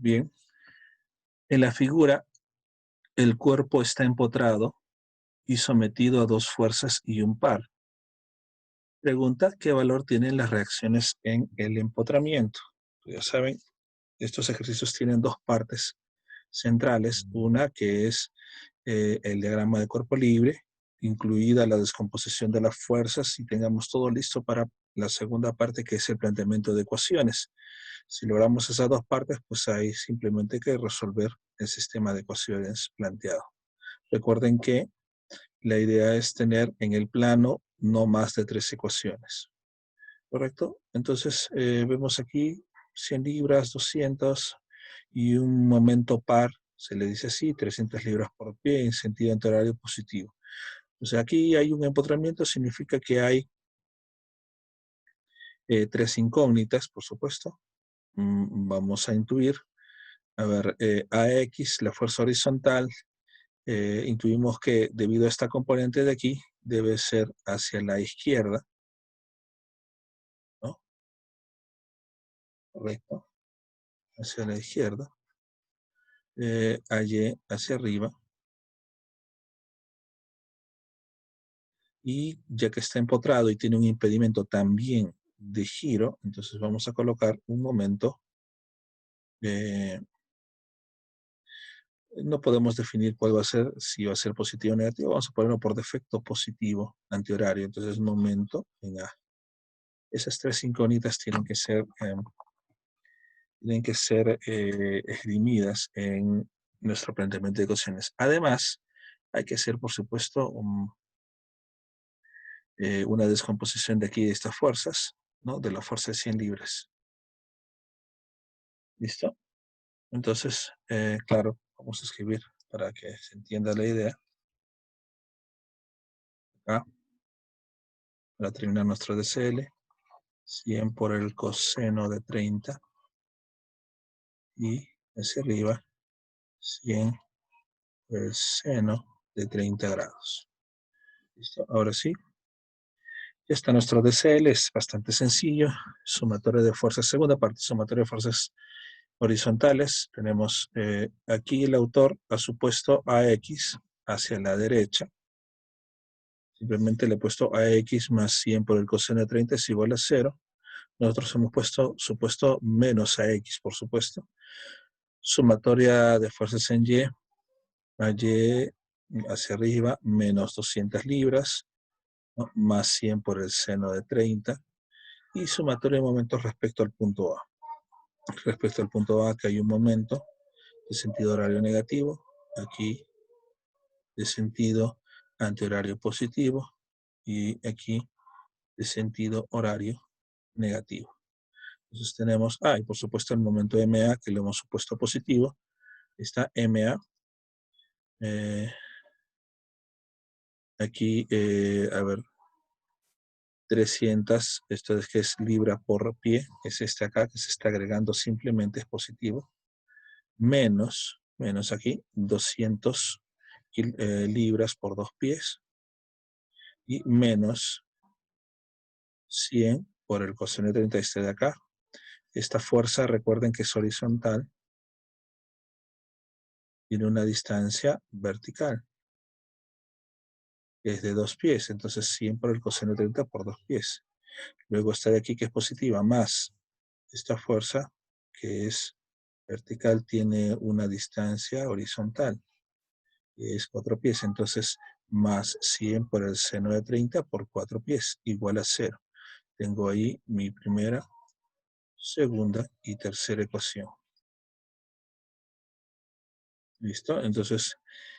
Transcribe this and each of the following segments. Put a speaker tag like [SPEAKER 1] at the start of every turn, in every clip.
[SPEAKER 1] Bien, en la figura el cuerpo está empotrado y sometido a dos fuerzas y un par. Pregunta qué valor tienen las reacciones en el empotramiento. Ya saben, estos ejercicios tienen dos partes centrales. Una que es el diagrama de cuerpo libre, incluida la descomposición de las fuerzas, y tengamos todo listo para la segunda parte, que es el planteamiento de ecuaciones. Si logramos esas dos partes, pues hay simplemente que resolver el sistema de ecuaciones planteado. Recuerden que la idea es tener en el plano no más de 3 ecuaciones. ¿Correcto? Entonces, vemos aquí 100 libras, 200 y un momento par, se le dice así, 300 libras por pie en sentido antihorario positivo. O sea, aquí hay un empotramiento, significa que hay 3 incógnitas, por supuesto. Vamos a intuir. A ver, AX, la fuerza horizontal, intuimos que debido a esta componente de aquí, debe ser hacia la izquierda, ¿no? Correcto, hacia la izquierda. AY hacia arriba. Y ya que está empotrado y tiene un impedimento también de giro, entonces vamos a colocar un momento. No podemos definir cuál va a ser, si va a ser positivo o negativo, vamos a ponerlo por defecto positivo, antihorario. Entonces, momento en A. Esas tres incógnitas tienen que ser esgrimidas en nuestro planteamiento de ecuaciones. Además, hay que hacer, por supuesto, una descomposición de aquí de estas fuerzas, ¿no? De la fuerza de 100 libras. ¿Listo? Entonces, claro, vamos a escribir para que se entienda la idea. Acá, para terminar nuestro DCL, 100 por el coseno de 30 y hacia arriba 100 por el seno de 30 grados. ¿Listo? Ahora sí, ya está nuestro DCL, es bastante sencillo. Sumatorio de fuerzas, segunda parte, sumatorio de fuerzas horizontales. Tenemos aquí el autor ha supuesto AX hacia la derecha. Simplemente le he puesto AX más 100 por el coseno de 30 es igual a 0. Nosotros hemos supuesto menos AX, por supuesto. Sumatoria de fuerzas en Y, a Y hacia arriba, menos 200 libras, ¿no? Más 100 por el seno de 30. Y sumatoria de momentos respecto al punto A. Respecto al punto A, que hay un momento de sentido horario negativo, aquí de sentido antihorario positivo, y aquí de sentido horario negativo. Entonces tenemos, y por supuesto el momento MA, que lo hemos supuesto positivo, está MA. Aquí, a ver, 300, esto es que es libra por pie, es este acá, que se está agregando simplemente, es positivo, menos aquí, 200 libras por 2 pies, y menos 100 por el coseno de 30 este de acá. Esta fuerza, recuerden que es horizontal, tiene una distancia vertical, que es de 2 pies, entonces 100 por el coseno de 30 por 2 pies. Luego esta de aquí, que es positiva, más esta fuerza, que es vertical, tiene una distancia horizontal, que es 4 pies, entonces más 100 por el seno de 30 por 4 pies, igual a 0. Tengo ahí mi primera, segunda y tercera ecuación. ¿Listo? Entonces,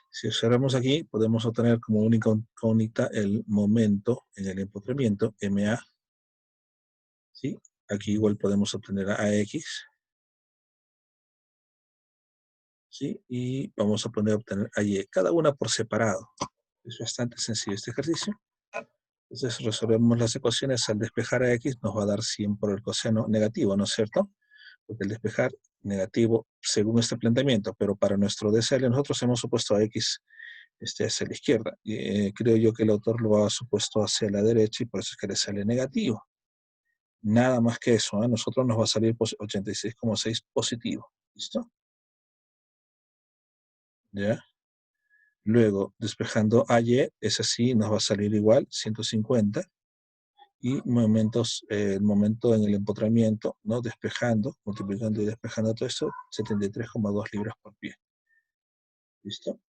[SPEAKER 1] si observamos aquí, podemos obtener como única incógnita el momento en el empotramiento, MA. ¿Sí? Aquí igual podemos obtener AX. ¿Sí? Y vamos a obtener AY, cada una por separado. Es bastante sencillo este ejercicio. Entonces resolvemos las ecuaciones. Al despejar a X nos va a dar 100 por el coseno negativo, ¿no es cierto? Porque el despejar negativo según este planteamiento, pero para nuestro DCL nosotros hemos supuesto a X hacia la izquierda. Creo yo que el autor lo ha supuesto hacia la derecha y por eso es que le sale negativo. Nada más que eso, ¿eh? Nosotros nos va a salir 86,6 positivo. ¿Listo? ¿Ya? Luego, despejando AY, es así, nos va a salir igual, 150. Y el momento en el empotramiento, ¿no? Despejando, multiplicando y despejando todo esto, 73,2 libras por pie. ¿Listo?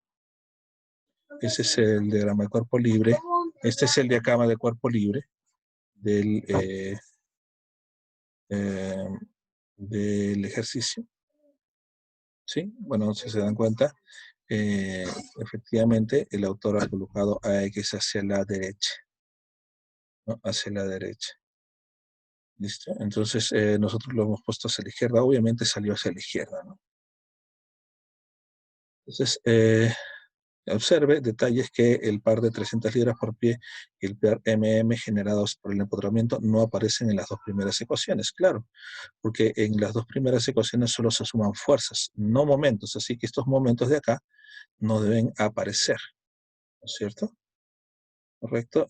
[SPEAKER 1] Ese es el diagrama de cuerpo libre. Este es el diagrama de cuerpo libre del, eh, del ejercicio. ¿Sí? Bueno, si se dan cuenta, efectivamente el autor ha colocado AX hacia la derecha, ¿no? Hacia la derecha. ¿Listo? Entonces nosotros lo hemos puesto hacia la izquierda, obviamente salió hacia la izquierda, ¿no? Entonces, observe detalles que el par de 300 libras por pie y el par MM generados por el empotramiento no aparecen en las dos primeras ecuaciones, claro, porque en las dos primeras ecuaciones solo se suman fuerzas, no momentos, así que estos momentos de acá no deben aparecer, ¿no es cierto? ¿Correcto?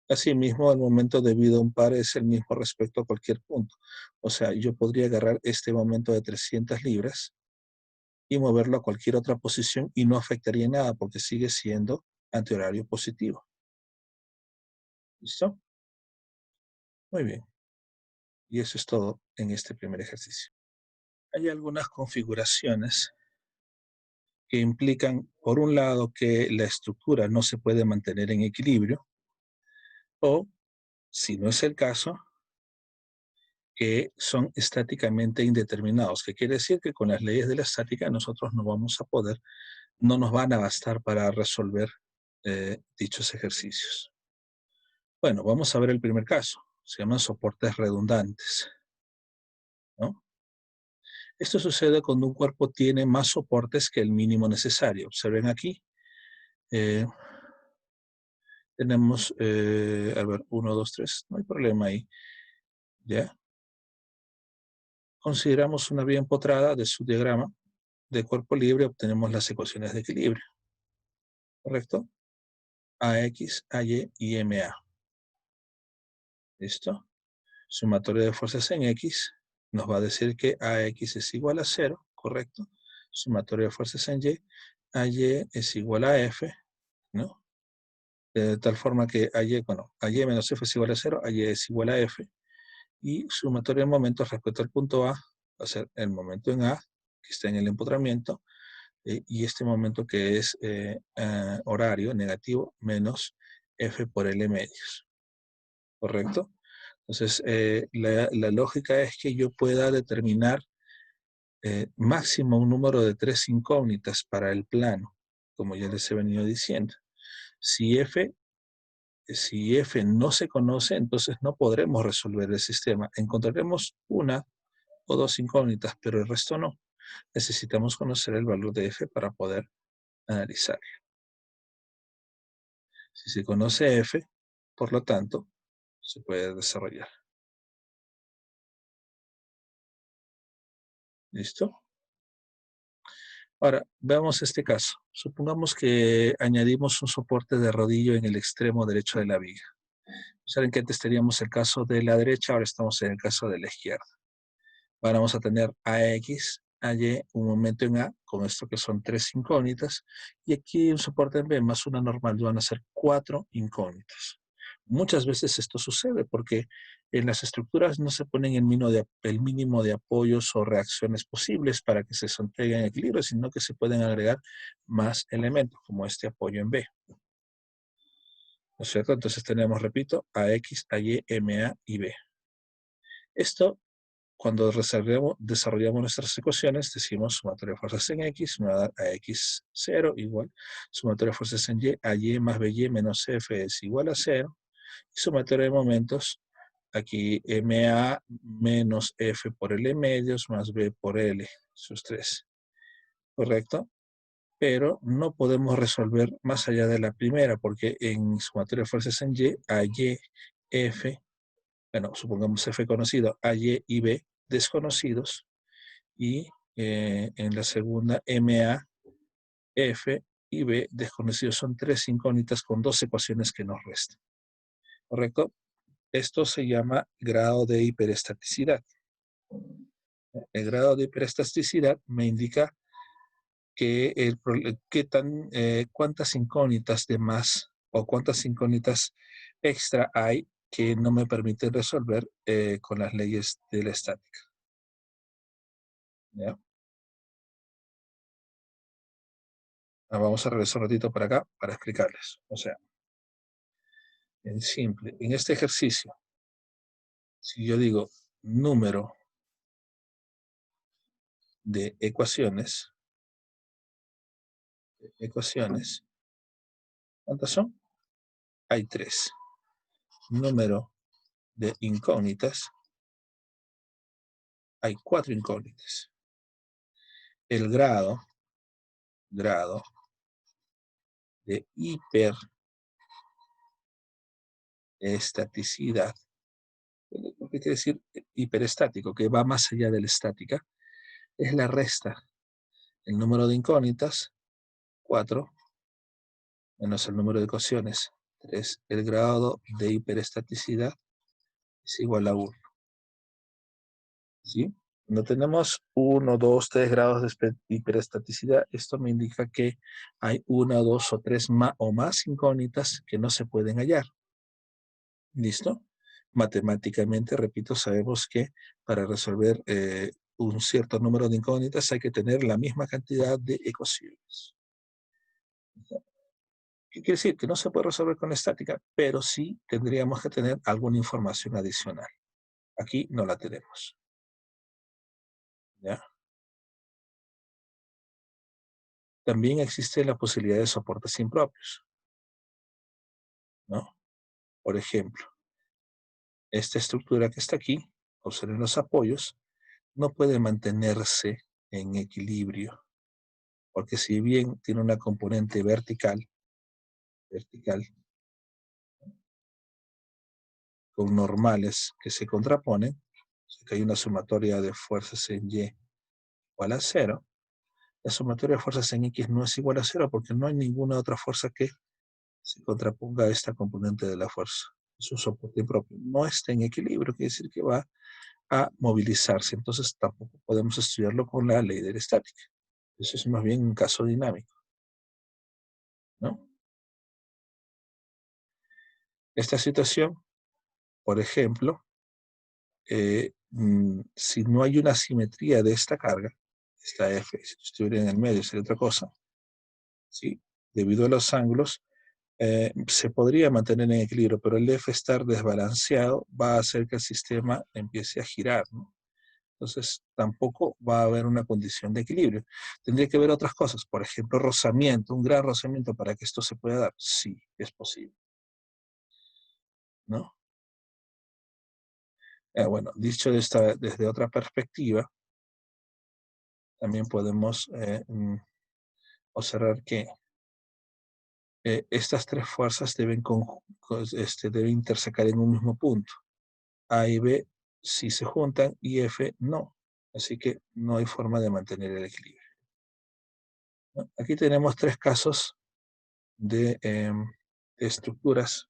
[SPEAKER 1] Asimismo, el momento debido a un par es el mismo respecto a cualquier punto. O sea, yo podría agarrar este momento de 300 libras y moverlo a cualquier otra posición y no afectaría nada porque sigue siendo antihorario positivo. ¿Listo? Muy bien. Y eso es todo en este primer ejercicio. Hay algunas configuraciones que implican, por un lado, que la estructura no se puede mantener en equilibrio, o, si no es el caso, que son estáticamente indeterminados, que quiere decir que con las leyes de la estática nosotros no vamos a poder, no nos van a bastar para resolver dichos ejercicios. Bueno, vamos a ver el primer caso. Se llaman soportes redundantes, ¿no? Esto sucede cuando un cuerpo tiene más soportes que el mínimo necesario. Observen aquí. eh, Tenemos, a ver, 1, 2, 3, no hay problema ahí. ¿Ya? Consideramos una vía empotrada de su diagrama de cuerpo libre, obtenemos las ecuaciones de equilibrio, ¿correcto? AX, AY y MA. ¿Listo? Sumatorio de fuerzas en X nos va a decir que AX es igual a 0, ¿correcto? Sumatorio de fuerzas en Y, AY es igual a F, ¿no? De tal forma que AY, bueno, AY menos F es igual a 0, AY es igual a F, y sumatorio de momentos respecto al punto A va a ser el momento en A, que está en el empotramiento, y este momento que es horario negativo menos F por L medios, ¿correcto? Entonces, la lógica es que yo pueda determinar máximo un número de 3 incógnitas para el plano, como ya les he venido diciendo. Si F no se conoce, entonces no podremos resolver el sistema. Encontraremos una o dos incógnitas, pero el resto no. Necesitamos conocer el valor de F para poder analizar. Si se conoce F, por lo tanto, se puede desarrollar. ¿Listo? Ahora, veamos este caso. Supongamos que añadimos un soporte de rodillo en el extremo derecho de la viga. Saben que antes teníamos el caso de la derecha, ahora estamos en el caso de la izquierda. Ahora vamos a tener AX, AY, un momento en A, con esto que son 3 incógnitas, y aquí un soporte en B más una normal, van a ser 4 incógnitas. Muchas veces esto sucede porque en las estructuras no se ponen el mínimo de apoyos o reacciones posibles para que se sostengan en equilibrio, sino que se pueden agregar más elementos, como este apoyo en B. ¿No es cierto? Entonces tenemos, repito, AX, AY, MA y B. Esto, cuando desarrollamos nuestras ecuaciones, decimos sumatoria de fuerzas en X me va a dar a X0 igual, sumatoria de fuerzas en Y, AY más BY menos F es igual a 0, y sumatoria de momentos, aquí MA menos F por L medios más B por L, sus 3, ¿correcto? Pero no podemos resolver más allá de la primera, porque en sumatoria de fuerzas en Y, AY, F, bueno, supongamos F conocido, AY y B desconocidos, y en la segunda MA, F y B desconocidos. Son 3 incógnitas con 2 ecuaciones que nos restan. ¿Correcto? Esto se llama grado de hiperestaticidad. El grado de hiperestasticidad me indica que cuántas incógnitas de más o cuántas incógnitas extra hay que no me permiten resolver con las leyes de la estática. ¿Ya? Vamos a regresar un ratito para acá para explicarles. O sea, en simple, en este ejercicio, si yo digo número de ecuaciones, ¿cuántas son? Hay 3. Número de incógnitas, hay 4 incógnitas. El grado de hiperestaticidad, lo que quiere decir hiperestático, que va más allá de la estática, es la resta. El número de incógnitas, 4, menos el número de ecuaciones, 3. El grado de hiperestaticidad es igual a 1. ¿Sí? No tenemos 1, 2, 3 grados de hiperestaticidad. Esto me indica que hay 1, 2 o 3 o más incógnitas que no se pueden hallar. ¿Listo? Matemáticamente, repito, sabemos que para resolver un cierto número de incógnitas hay que tener la misma cantidad de ecuaciones. ¿Qué quiere decir? Que no se puede resolver con estática, pero sí tendríamos que tener alguna información adicional. Aquí no la tenemos. ¿Ya? También existe la posibilidad de soportes impropios, ¿no? Por ejemplo, esta estructura que está aquí, observen los apoyos, no puede mantenerse en equilibrio, porque si bien tiene una componente vertical, con normales que se contraponen, o sea que hay una sumatoria de fuerzas en Y igual a 0, la sumatoria de fuerzas en X no es igual a 0 porque no hay ninguna otra fuerza que se contraponga a esta componente de la fuerza. Es un soporte impropio. No está en equilibrio, quiere decir que va a movilizarse. Entonces tampoco podemos estudiarlo con la ley de la estática. Eso es más bien un caso dinámico, ¿no? Esta situación, por ejemplo, si no hay una simetría de esta carga, esta F, si estuviera en el medio sería otra cosa, ¿sí? Debido a los ángulos, se podría mantener en equilibrio, pero el F estar desbalanceado va a hacer que el sistema empiece a girar, ¿no? Entonces, tampoco va a haber una condición de equilibrio. Tendría que haber otras cosas, por ejemplo, rozamiento, un gran rozamiento para que esto se pueda dar. Sí, es posible, ¿no? Bueno, dicho desde otra perspectiva, también podemos observar que estas 3 fuerzas deben intersecar en un mismo punto. A y B sí se juntan y F no. Así que no hay forma de mantener el equilibrio, ¿no? Aquí tenemos 3 casos de estructuras,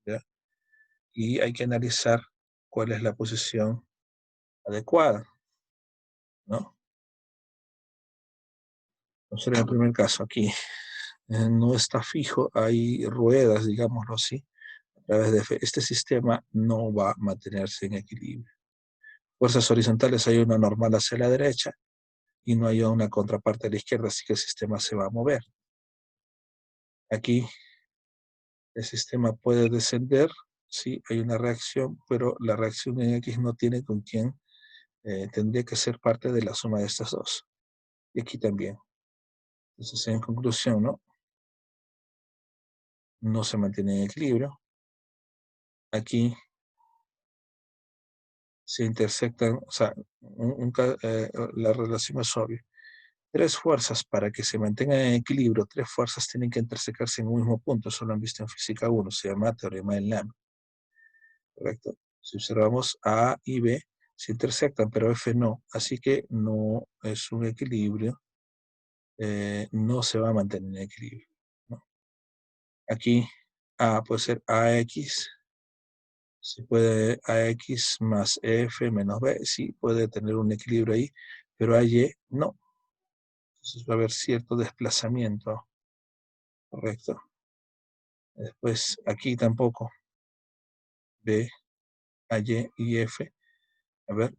[SPEAKER 1] ¿ya? Y hay que analizar cuál es la posición adecuada, ¿no? Entonces, en el primer caso, aquí no está fijo, hay ruedas, digámoslo así, a través de F. Este sistema no va a mantenerse en equilibrio. Fuerzas horizontales, hay una normal hacia la derecha y no hay una contraparte a la izquierda, así que el sistema se va a mover. Aquí el sistema puede descender, sí, hay una reacción, pero la reacción en X no tiene con quién, tendría que ser parte de la suma de estas dos. Y aquí también. Entonces, en conclusión, ¿no? No se mantiene en equilibrio. Aquí se intersectan, o sea, la relación es obvia. 3 fuerzas para que se mantengan en equilibrio, 3 fuerzas tienen que intersecarse en un mismo punto. Eso lo han visto en física 1, se llama teorema de Lamb, ¿correcto? Si observamos A y B, se intersectan, pero F no. Así que no es un equilibrio, no se va a mantener en equilibrio, ¿no? Aquí A puede ser AX Si puede AX más F menos B, sí, puede tener un equilibrio ahí, pero AY no. Entonces va a haber cierto desplazamiento, ¿correcto? Después aquí tampoco, B, AY y F. A ver,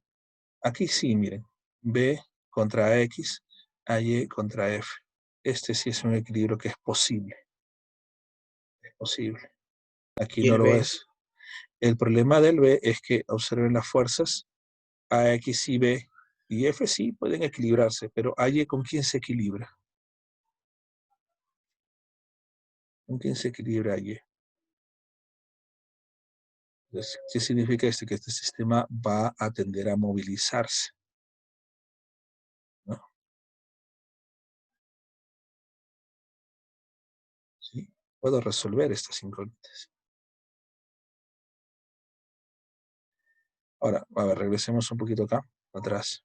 [SPEAKER 1] aquí sí, miren, B contra AX, AY contra F. Este sí es un equilibrio que es posible, es posible. Aquí
[SPEAKER 2] Y
[SPEAKER 1] no
[SPEAKER 2] el
[SPEAKER 1] lo
[SPEAKER 2] B,
[SPEAKER 1] es. El problema del B es que observen las fuerzas, AX y B y F sí pueden equilibrarse, pero AY ¿con quién se equilibra? ¿Con quién se equilibra AY? Entonces, ¿qué significa esto? Que este sistema va a tender a movilizarse, ¿no? ¿Sí? Puedo resolver estas incógnitas. Ahora, a ver, regresemos un poquito acá, atrás,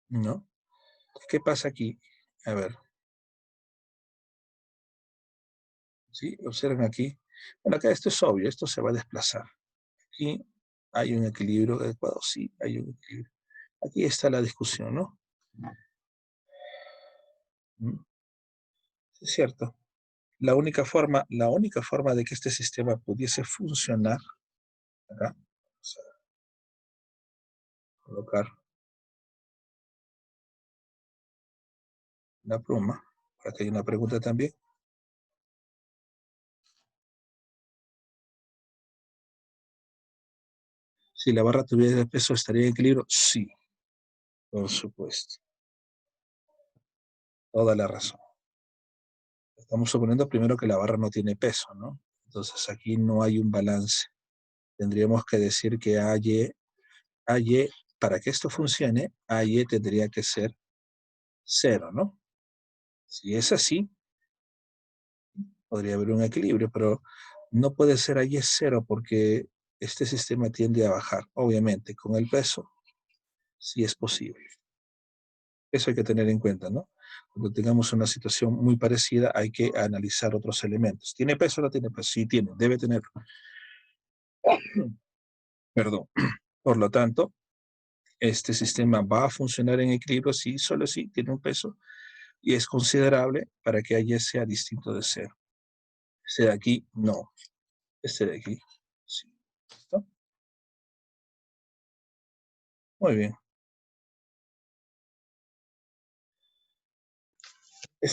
[SPEAKER 1] ¿no? ¿Qué pasa aquí? A ver, ¿sí? Observen aquí. Bueno, acá esto es obvio, esto se va a desplazar. Aquí hay un equilibrio adecuado, sí, hay un equilibrio. Aquí está la discusión, ¿no? ¿Mm? Es cierto. La única forma de que este sistema pudiese funcionar, acá, vamos a colocar una pluma, para que haya una pregunta también. Si la barra tuviera peso, ¿estaría en equilibrio? Sí, por supuesto. Toda la razón. Estamos suponiendo primero que la barra no tiene peso, ¿no? Entonces aquí no hay un balance. Tendríamos que decir que AY, para que esto funcione, AY tendría que ser cero, ¿no? Si es así, podría haber un equilibrio, pero no puede ser AY cero porque este sistema tiende a bajar. Obviamente, con el peso, sí es posible. Eso hay que tener en cuenta, ¿no? Cuando tengamos una situación muy parecida, hay que analizar otros elementos. ¿Tiene peso o no tiene peso? Sí tiene, debe tenerlo. Perdón. Por lo tanto, este sistema va a funcionar en equilibrio si solo si tiene un peso y es considerable para que Y sea distinto de cero. Este de aquí, no. Este de aquí, sí. ¿Listo? Muy bien.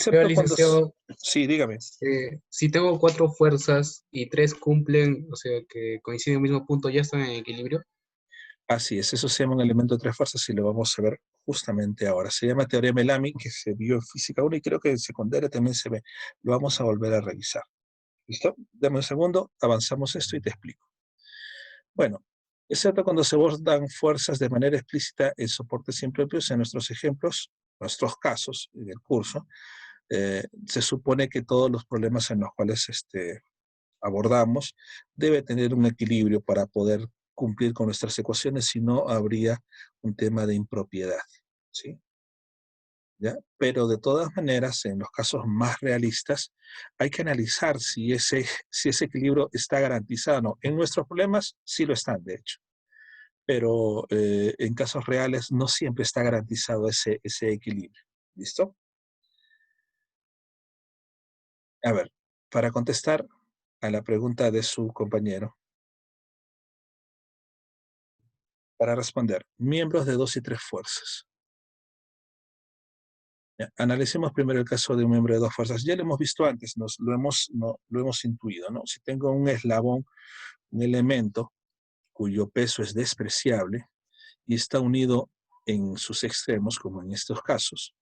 [SPEAKER 2] pero
[SPEAKER 1] Excepto cuando...
[SPEAKER 2] licenciado,
[SPEAKER 1] Sí, dígame.
[SPEAKER 2] si tengo cuatro fuerzas y tres cumplen, o sea, que coinciden en el mismo punto, ¿ya están en equilibrio?
[SPEAKER 1] Así es, eso se llama un elemento de tres fuerzas y lo vamos a ver justamente ahora. Se llama teorema de Lamy, que se vio en física 1 y creo que en secundaria también se ve. Lo vamos a volver a revisar. ¿Listo? Dame un segundo, avanzamos esto y te explico. Bueno, excepto cuando se abordan fuerzas de manera explícita en soportes impropios, en nuestros ejemplos, nuestros casos en el curso, se supone que todos los problemas en los cuales abordamos debe tener un equilibrio para poder cumplir con nuestras ecuaciones, si no habría un tema de impropiedad, ¿sí? ¿Ya? Pero de todas maneras, en los casos más realistas, hay que analizar si ese equilibrio está garantizado o no. En nuestros problemas sí lo están, de hecho, pero en casos reales no siempre está garantizado ese equilibrio. ¿Listo? A ver, para contestar a la pregunta de su compañero, para responder, miembros de dos y tres fuerzas. Ya, analicemos primero el caso de un miembro de dos fuerzas. Ya lo hemos visto antes, lo hemos intuido, ¿no? Si tengo un eslabón, un elemento cuyo peso es despreciable y está unido en sus extremos, como en estos casos,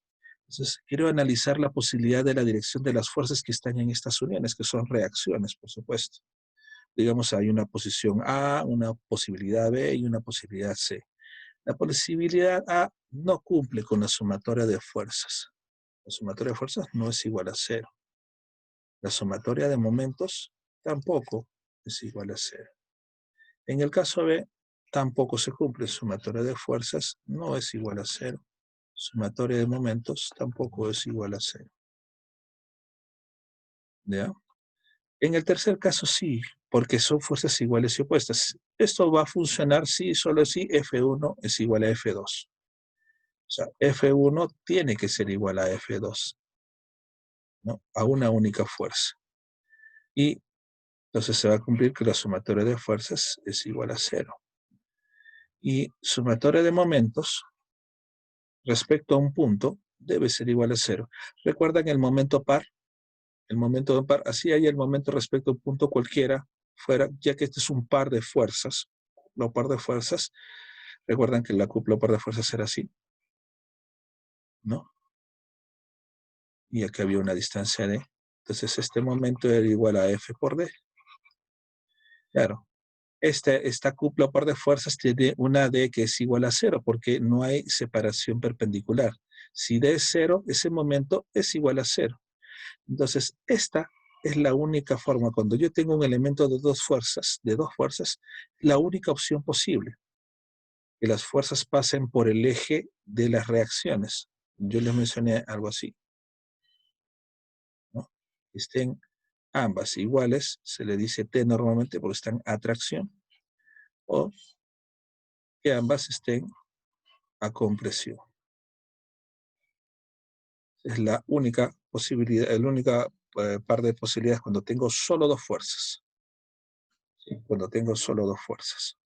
[SPEAKER 1] entonces quiero analizar la posibilidad de la dirección de las fuerzas que están en estas uniones, que son reacciones, por supuesto. Digamos, hay una posición A, una posibilidad B y una posibilidad C. La posibilidad A no cumple con la sumatoria de fuerzas. La sumatoria de fuerzas no es igual a cero. La sumatoria de momentos tampoco es igual a cero. En el caso B, tampoco se cumple. Sumatoria de fuerzas no es igual a cero. Sumatoria de momentos tampoco es igual a cero. ¿Ya? En el tercer caso sí, porque son fuerzas iguales y opuestas. Esto va a funcionar si solo si F1 es igual a F2. O sea, F1 tiene que ser igual a F2, ¿no? A una única fuerza. Y entonces se va a cumplir que la sumatoria de fuerzas es igual a 0. Y sumatoria de momentos respecto a un punto debe ser igual a 0. ¿Recuerdan el momento par? El momento par, así hay el momento respecto a un punto cualquiera fuera, ya que este es un par de fuerzas. Los par de fuerzas, recuerdan que la cupla par de fuerzas era así, ¿no? Y aquí había una distancia d. Entonces este momento era igual a F por D. Claro. Esta cupla par de fuerzas tiene una D que es igual a 0 porque no hay separación perpendicular. Si D es 0, ese momento es igual a 0. Entonces, esta es la única forma. Cuando yo tengo un elemento de dos fuerzas, la única opción posible. Que las fuerzas pasen por el eje de las reacciones. Yo les mencioné algo así, ¿no? Estén ambas iguales, se le dice T normalmente porque están a atracción, o que ambas estén a compresión. Es la única posibilidad, la única par de posibilidades cuando tengo solo dos fuerzas. ¿Sí? Cuando tengo solo dos fuerzas.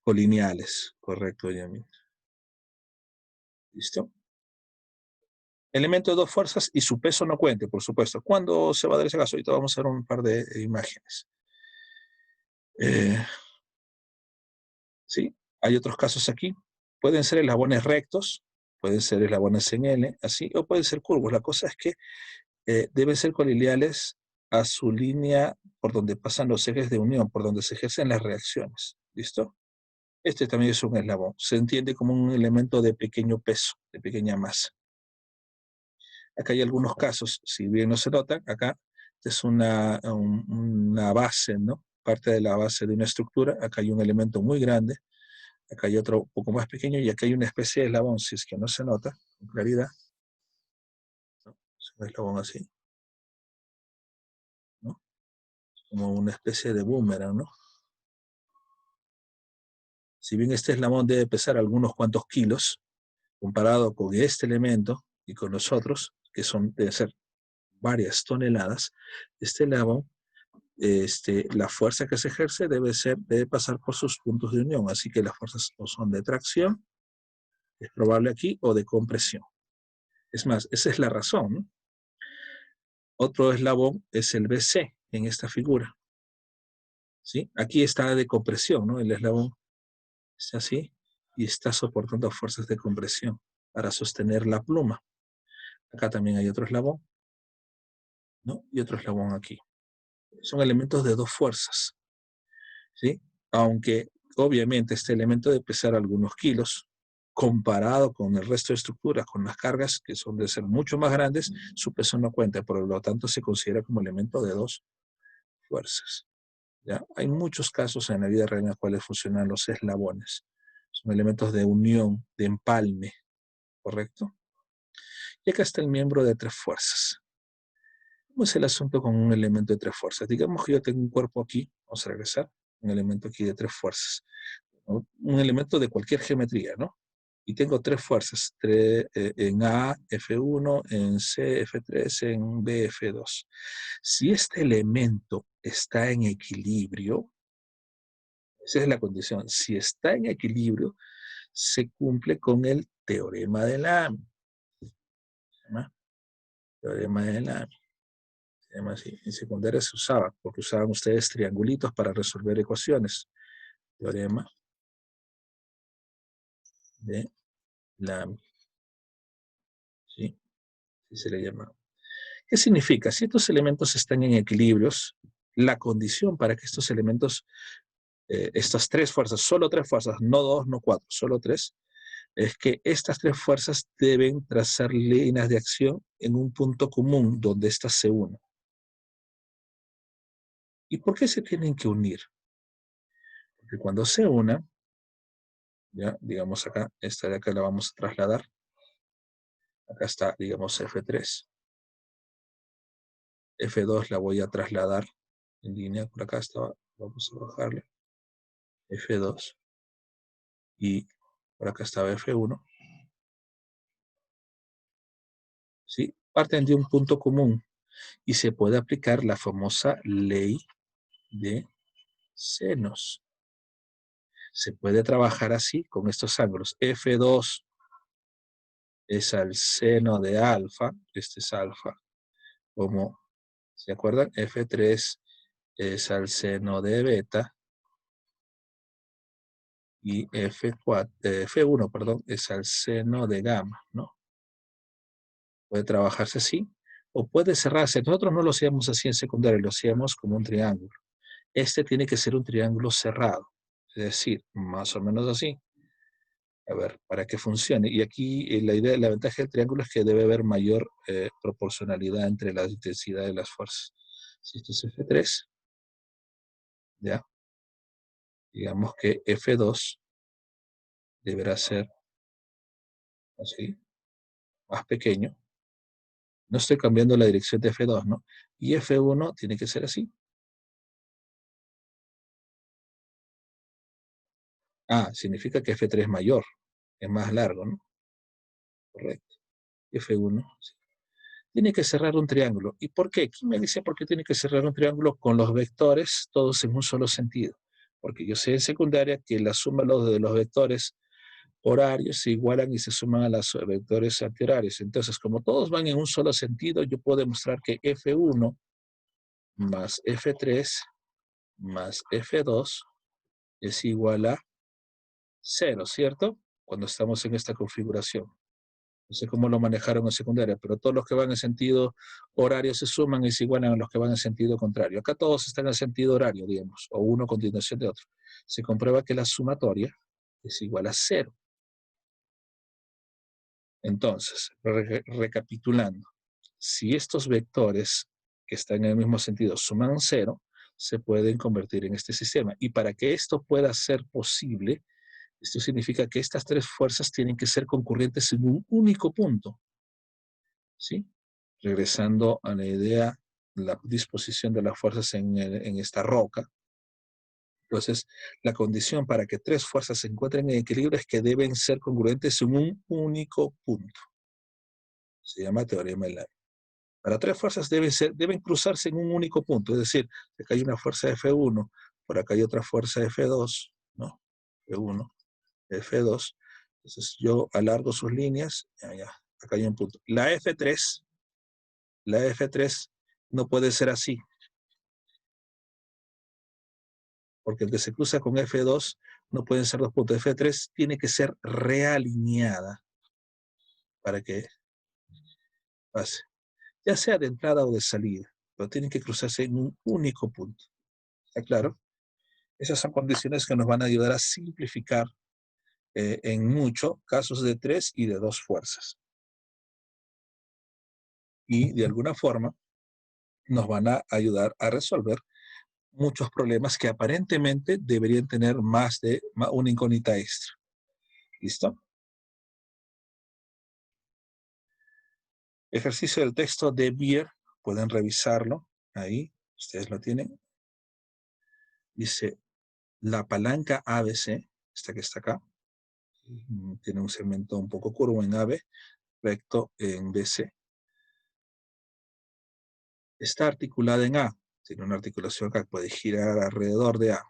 [SPEAKER 1] Colineales, correcto, Yamin. ¿Listo? Elemento de dos fuerzas y su peso no cuente, por supuesto. ¿Cuándo se va a dar ese caso? Ahorita vamos a ver un par de imágenes. Sí, hay otros casos aquí. Pueden ser eslabones rectos, pueden ser eslabones en L, así, o pueden ser curvos. La cosa es que deben ser colineales a su línea por donde pasan los ejes de unión, por donde se ejercen las reacciones. ¿Listo? Este también es un eslabón. Se entiende como un elemento de pequeño peso, de pequeña masa. Acá hay algunos casos, si bien no se notan, acá es una base, ¿no? Parte de la base de una estructura. Acá hay un elemento muy grande. Acá hay otro un poco más pequeño y acá hay una especie de eslabón, si es que no se nota con claridad. ¿No? Es un eslabón así, ¿no? Como una especie de boomerang, ¿no? Si bien este eslabón debe pesar algunos cuantos kilos, comparado con este elemento y con los otros, que deben ser varias toneladas, este eslabón, la fuerza que se ejerce debe pasar por sus puntos de unión, así que las fuerzas o son de tracción, es probable aquí, o de compresión. Es más, esa es la razón, ¿no? Otro eslabón es el BC en esta figura. ¿Sí? Aquí está de compresión, ¿no? El eslabón está así y está soportando fuerzas de compresión para sostener la pluma. Acá también hay otro eslabón, ¿no? Y otro eslabón aquí. Son elementos de dos fuerzas, ¿sí? Aunque obviamente este elemento debe pesar algunos kilos, comparado con el resto de estructuras, con las cargas que son de ser mucho más grandes, su peso no cuenta, por lo tanto se considera como elemento de dos fuerzas. ¿Ya? Hay muchos casos en la vida real en los cuales funcionan los eslabones. Son elementos de unión, de empalme, ¿correcto? Y acá está el miembro de tres fuerzas. ¿Cómo es el asunto con un elemento de tres fuerzas? Digamos que yo tengo un cuerpo aquí, vamos a regresar, un elemento aquí de tres fuerzas, ¿no? Un elemento de cualquier geometría, ¿no? Y tengo tres fuerzas, en A, F1, en C, F3, en B, F2. Si este elemento está en equilibrio, esa es la condición. Si está en equilibrio, se cumple con el teorema de Lamy. ¿No? Teorema de Lamy. Se llama así. En secundaria se usaba, porque usaban ustedes triangulitos para resolver ecuaciones. Teorema de Lamy. ¿Sí? Así se le llama. ¿Qué significa? Si estos elementos están en equilibrios, la condición para que estos elementos, estas tres fuerzas, solo tres fuerzas, no dos, no cuatro, solo tres, es que estas tres fuerzas deben trazar líneas de acción en un punto común donde éstas se unen. ¿Y por qué se tienen que unir? Porque cuando se unan, ya, digamos acá, esta de acá la vamos a trasladar. Acá está, digamos, F3. F2 la voy a trasladar en línea, por acá estaba, vamos a bajarle, F2, y por acá estaba F1, ¿sí? Parten de un punto común y se puede aplicar la famosa ley de senos. Se puede trabajar así con estos ángulos. F2 es al seno de alfa, este es alfa, como, ¿se acuerdan? F3 es al seno de beta y F1, perdón, es al seno de gamma, ¿no? Puede trabajarse así o puede cerrarse. Nosotros no lo hacíamos así en secundaria, lo hacíamos como un triángulo. Este tiene que ser un triángulo cerrado, es decir, más o menos así. A ver, para que funcione. Y aquí la idea, la ventaja del triángulo es que debe haber mayor proporcionalidad entre la intensidad de las fuerzas. Si esto es F3, ya, digamos que F2 deberá ser así, más pequeño. No estoy cambiando la dirección de F2, ¿no? Y F1 tiene que ser así. Ah, significa que F3 es mayor, es más largo, ¿no? Correcto. F1, sí. Tiene que cerrar un triángulo. ¿Y por qué? ¿Quién me dice por qué tiene que cerrar un triángulo con los vectores todos en un solo sentido? Porque yo sé en secundaria que la suma de los vectores horarios se igualan y se suman a los vectores antihorarios. Entonces, como todos van en un solo sentido, yo puedo demostrar que F1 más F3 más F2 es igual a 0, ¿cierto? Cuando estamos en esta configuración. No sé cómo lo manejaron en secundaria, pero todos los que van en sentido horario se suman y se igualan a los que van en sentido contrario. Acá todos están en sentido horario, digamos, o uno a continuación de otro. Se comprueba que la sumatoria es igual a 0. Entonces, recapitulando, si estos vectores que están en el mismo sentido suman 0, se pueden convertir en este sistema. Y para que esto pueda ser posible, esto significa que estas tres fuerzas tienen que ser concurrentes en un único punto, ¿sí? Regresando a la idea, la disposición de las fuerzas en esta roca. Entonces, la condición para que tres fuerzas se encuentren en equilibrio es que deben ser congruentes en un único punto. Se llama teorema de Lane. Para tres fuerzas deben cruzarse en un único punto, es decir, acá hay una fuerza F1, por acá hay otra fuerza F2, ¿no? F1, F2. Entonces yo alargo sus líneas, acá hay un punto. La F3 no puede ser así, porque el que se cruza con F2 no pueden ser dos puntos. F3 tiene que ser realineada para que pase, ya sea de entrada o de salida, pero tienen que cruzarse en un único punto. ¿Está claro? Esas son condiciones que nos van a ayudar a simplificar en mucho casos de tres y de dos fuerzas. Y de alguna forma nos van a ayudar a resolver muchos problemas que aparentemente deberían tener más de una incógnita extra. ¿Listo? Ejercicio del texto de Beer, pueden revisarlo ahí, ustedes lo tienen. Dice, la palanca ABC, esta que está acá, tiene un segmento un poco curvo en AB, recto en BC. Está articulada en A, tiene una articulación que puede girar alrededor de A.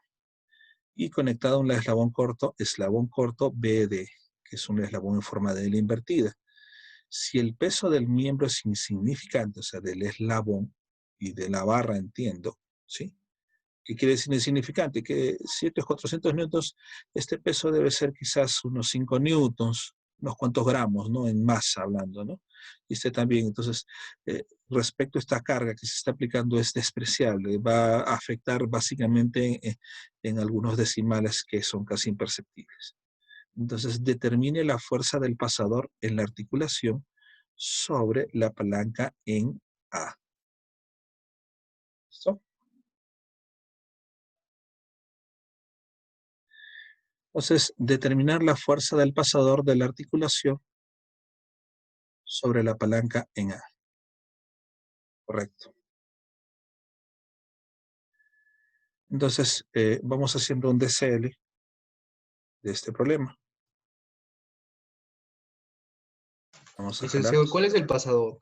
[SPEAKER 1] Y conectada a un eslabón corto BD, que es un eslabón en forma de L invertida. Si el peso del miembro es insignificante, o sea, del eslabón y de la barra, entiendo, ¿sí? ¿Qué quiere decir insignificante? Que 400 newtons, este peso debe ser quizás unos 5 newtons, unos cuantos gramos, ¿no? En masa hablando, ¿no? Y este también, entonces, respecto a esta carga que se está aplicando es despreciable, va a afectar básicamente en algunos decimales que son casi imperceptibles. Entonces, determine la fuerza del pasador en la articulación sobre la palanca en A. ¿Listo? Entonces, determinar la fuerza del pasador de la articulación sobre la palanca en A. Correcto. Entonces, vamos haciendo un DCL de este problema. Vamos a jalar.
[SPEAKER 2] Licenciado, ¿cuál es el pasador?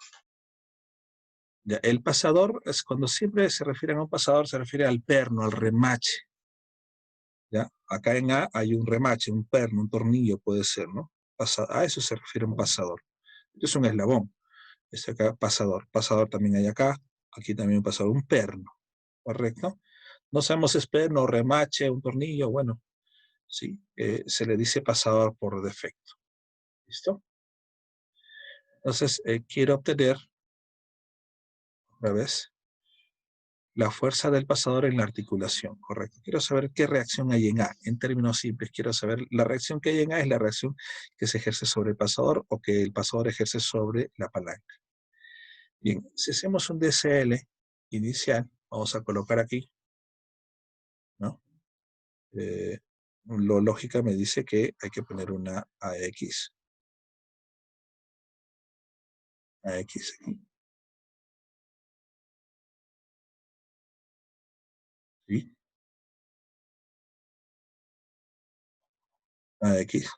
[SPEAKER 1] Ya, el pasador es cuando siempre se refieren a un pasador, se refiere al perno, al remache. ¿Ya? Acá en A hay un remache, un perno, un tornillo puede ser, ¿no? A eso se refiere un pasador. Esto es un eslabón. Este acá, pasador. Pasador también hay acá. Aquí también un pasador, un perno. ¿Correcto? No sabemos si es perno, remache, un tornillo. Bueno, sí, se le dice pasador por defecto. ¿Listo? Entonces, quiero obtener, otra vez, la fuerza del pasador en la articulación, correcto. Quiero saber qué reacción hay en A. En términos simples, quiero saber la reacción que hay en A es la reacción que se ejerce sobre el pasador o que el pasador ejerce sobre la palanca. Bien, si hacemos un DCL inicial, vamos a colocar aquí, ¿no? Lo lógica me dice que hay que poner una AX. AX aquí. ¿Sí? AX.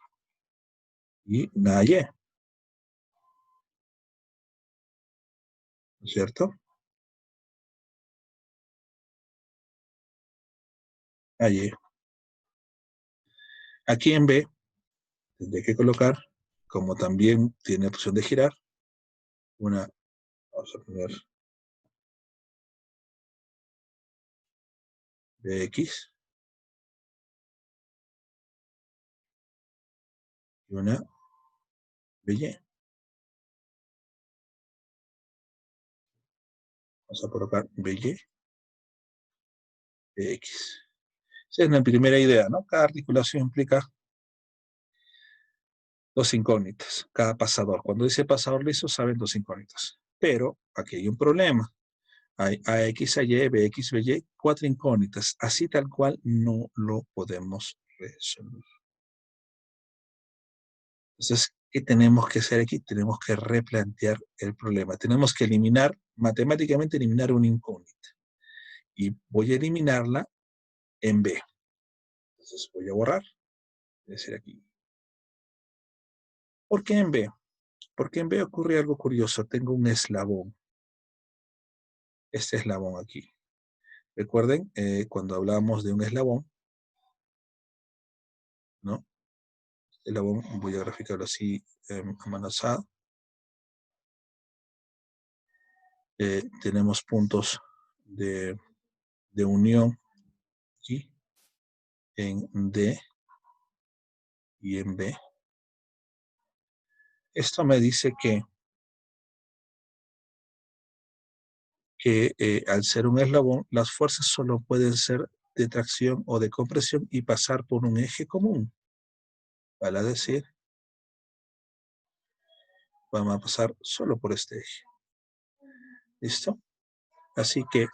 [SPEAKER 1] Y una Y, ¿no es cierto? AY. Aquí en B tendré que colocar, como también tiene opción de girar, una, vamos a poner BX y una BY. Vamos a colocar BY, BX. Esa es la primera idea, ¿no? Cada articulación implica dos incógnitas, cada pasador. Cuando dice pasador liso, saben dos incógnitas. Pero aquí hay un problema. Hay AX, AY, BX, BY, cuatro incógnitas. Así tal cual no lo podemos resolver. Entonces, ¿qué tenemos que hacer aquí? Tenemos que replantear el problema. Tenemos que eliminar, matemáticamente eliminar una incógnita. Y voy a eliminarla en B. Entonces voy a borrar. Es decir, aquí. ¿Por qué en B? Porque en B ocurre algo curioso. Tengo un eslabón. Este eslabón aquí. Recuerden, cuando hablábamos de un eslabón, ¿no? Eslabón, voy a graficarlo así a mano alzada. Tenemos puntos de unión aquí, en D y en B. Esto me dice que al ser un eslabón, las fuerzas solo pueden ser de tracción o de compresión y pasar por un eje común. Vale decir, vamos a pasar solo por este eje. ¿Listo? Así que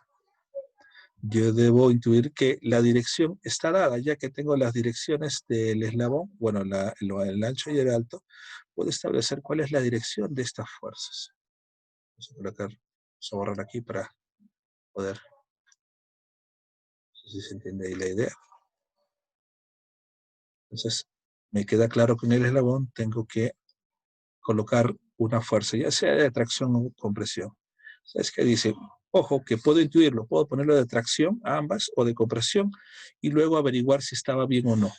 [SPEAKER 1] yo debo intuir que la dirección está dada, ya que tengo las direcciones del eslabón, bueno, el ancho y el alto, puedo establecer cuál es la dirección de estas fuerzas. Vamos a borrar aquí para poder, no sé si se entiende ahí la idea. Entonces, me queda claro que en el eslabón tengo que colocar una fuerza, ya sea de tracción o compresión. ¿Sabes qué dice? Ojo, que puedo intuirlo, puedo ponerlo de tracción a ambas o de compresión y luego averiguar si estaba bien o no.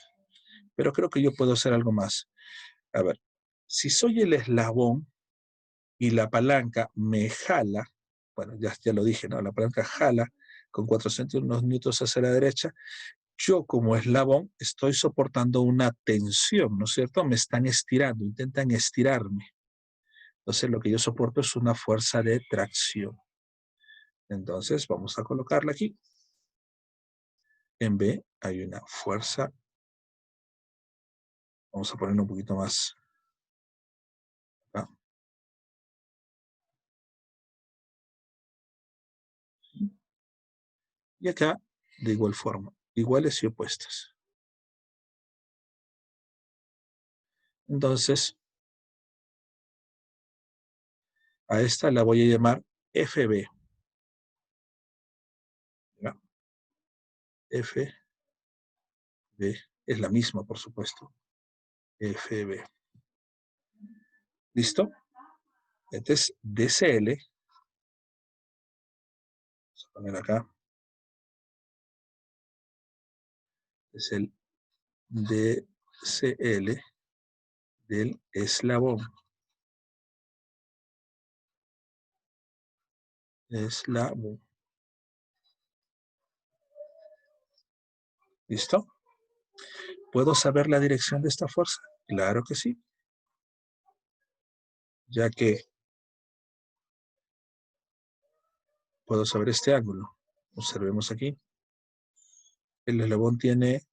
[SPEAKER 1] Pero creo que yo puedo hacer algo más. A ver, si soy el eslabón y la palanca me jala, bueno, ya lo dije, ¿no? La palanca jala con 400 newtons hacia la derecha, yo como eslabón estoy soportando una tensión, ¿no es cierto? Me están estirando, intentan estirarme. Entonces lo que yo soporto es una fuerza de tracción. Entonces vamos a colocarla aquí. En B hay una fuerza. Vamos a ponerlo un poquito más acá. Y acá, de igual forma, iguales y opuestas. Entonces, a esta la voy a llamar FB. ¿Ya? FB es la misma, por supuesto. FB. ¿Listo? Este es DCL. Vamos a poner acá. Es el DCL del eslabón. Eslabón. ¿Listo? ¿Puedo saber la dirección de esta fuerza? Claro que sí. Ya que puedo saber este ángulo. Observemos aquí. El eslabón tiene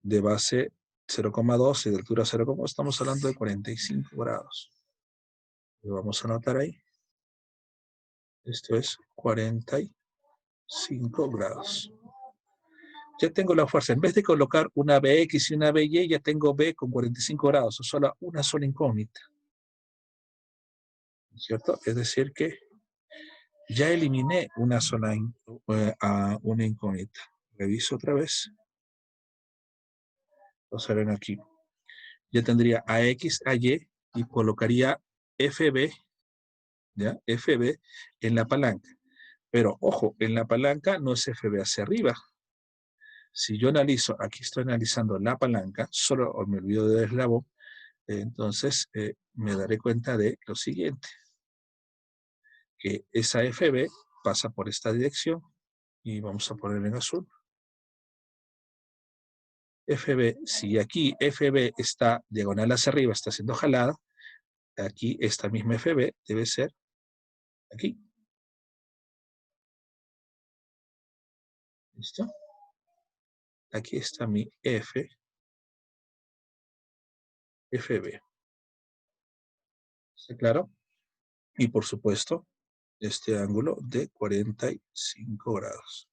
[SPEAKER 1] de base 0,2 y de altura 0,1. Estamos hablando de 45 grados. Lo vamos a anotar ahí. Esto es 45 grados. Ya tengo la fuerza. En vez de colocar una BX y una BY, ya tengo B con 45 grados. O solo una sola incógnita. ¿Cierto? Es decir que ya eliminé una sola una incógnita. Reviso otra vez. Lo salen aquí. Ya tendría AX, AY y colocaría FB, ¿ya? FB en la palanca. Pero ojo, en la palanca no es FB hacia arriba. Si yo analizo, aquí estoy analizando la palanca, solo me olvido del eslabón, entonces me daré cuenta de lo siguiente, que esa FB pasa por esta dirección y vamos a poner en azul. FB, si aquí FB está diagonal hacia arriba, está siendo jalada, aquí esta misma FB debe ser aquí. ¿Listo? Aquí está mi FB. ¿Está claro? Y por supuesto, este ángulo de 45 grados.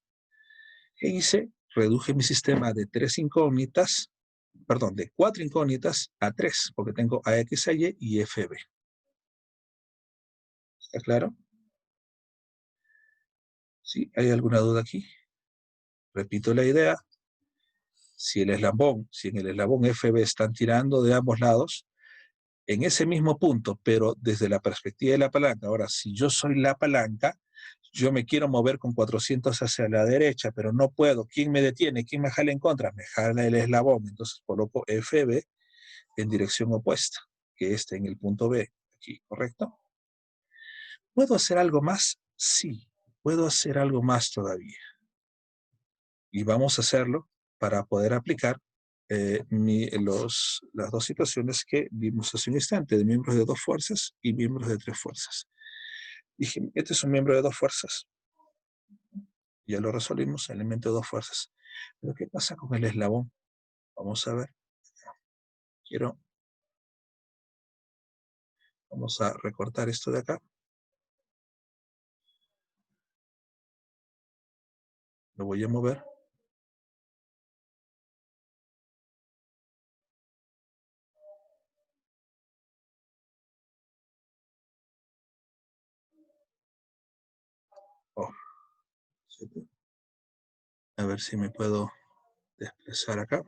[SPEAKER 1] ¿Qué hice? Reduje mi sistema de 4 incógnitas a 3, porque tengo AX, AY y FB. ¿Está claro? ¿Sí? ¿Hay alguna duda aquí? Repito la idea. Si en el eslabón FB están tirando de ambos lados, en ese mismo punto, pero desde la perspectiva de la palanca. Ahora, si yo soy la palanca, yo me quiero mover con 400 hacia la derecha, pero no puedo. ¿Quién me detiene? ¿Quién me jala en contra? Me jala el eslabón. Entonces coloco FB en dirección opuesta, que esté en el punto B, aquí, ¿correcto? ¿Puedo hacer algo más? Sí, puedo hacer algo más todavía. Y vamos a hacerlo para poder aplicar las dos situaciones que vimos hace un instante, de miembros de 2 fuerzas y miembros de 3 fuerzas. Dije, este es un miembro de 2 fuerzas. Ya lo resolvimos, elemento de 2 fuerzas. Pero ¿qué pasa con el eslabón? Vamos a ver. Vamos a recortar esto de acá. Lo voy a mover. Oh, a ver si me puedo desplazar acá.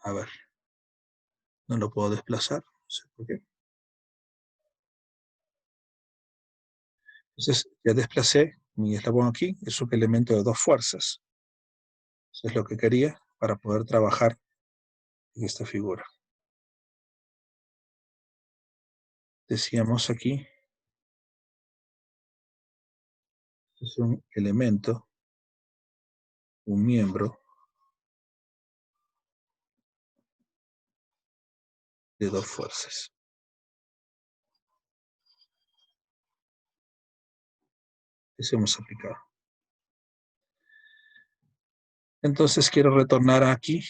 [SPEAKER 1] A ver. No lo puedo desplazar. No sé por qué. Entonces, ya desplacé mi eslabón aquí. Es un elemento de 2 fuerzas. Eso es lo que quería para poder trabajar en esta figura. Decíamos aquí, es un elemento, un miembro de 2 fuerzas. Eso hemos aplicado. Entonces quiero retornar aquí.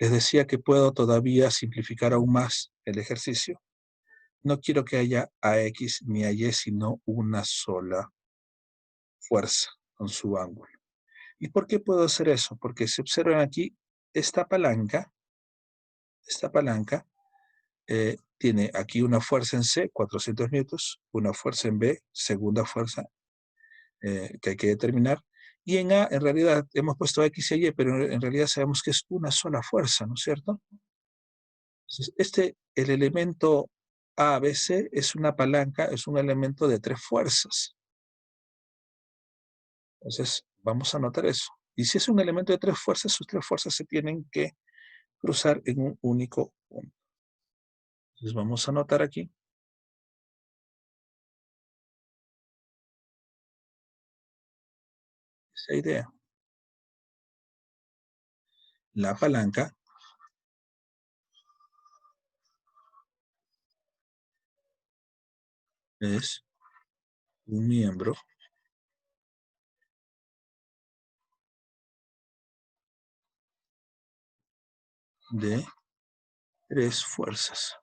[SPEAKER 1] Les decía que puedo todavía simplificar aún más el ejercicio. No quiero que haya AX ni AY, sino una sola fuerza con su ángulo. ¿Y por qué puedo hacer eso? Porque si observan aquí, esta palanca tiene aquí una fuerza en C, 400 newtons, una fuerza en B, segunda fuerza que hay que determinar, y en A, en realidad, hemos puesto X y Y, pero en realidad sabemos que es una sola fuerza, ¿no es cierto? Entonces, el elemento ABC es una palanca, es un elemento de 3 fuerzas. Entonces, vamos a anotar eso. Y si es un elemento de 3 fuerzas, sus 3 fuerzas se tienen que cruzar en un único punto. Entonces, vamos a anotar aquí. Esa idea. La palanca es un miembro de 3 fuerzas.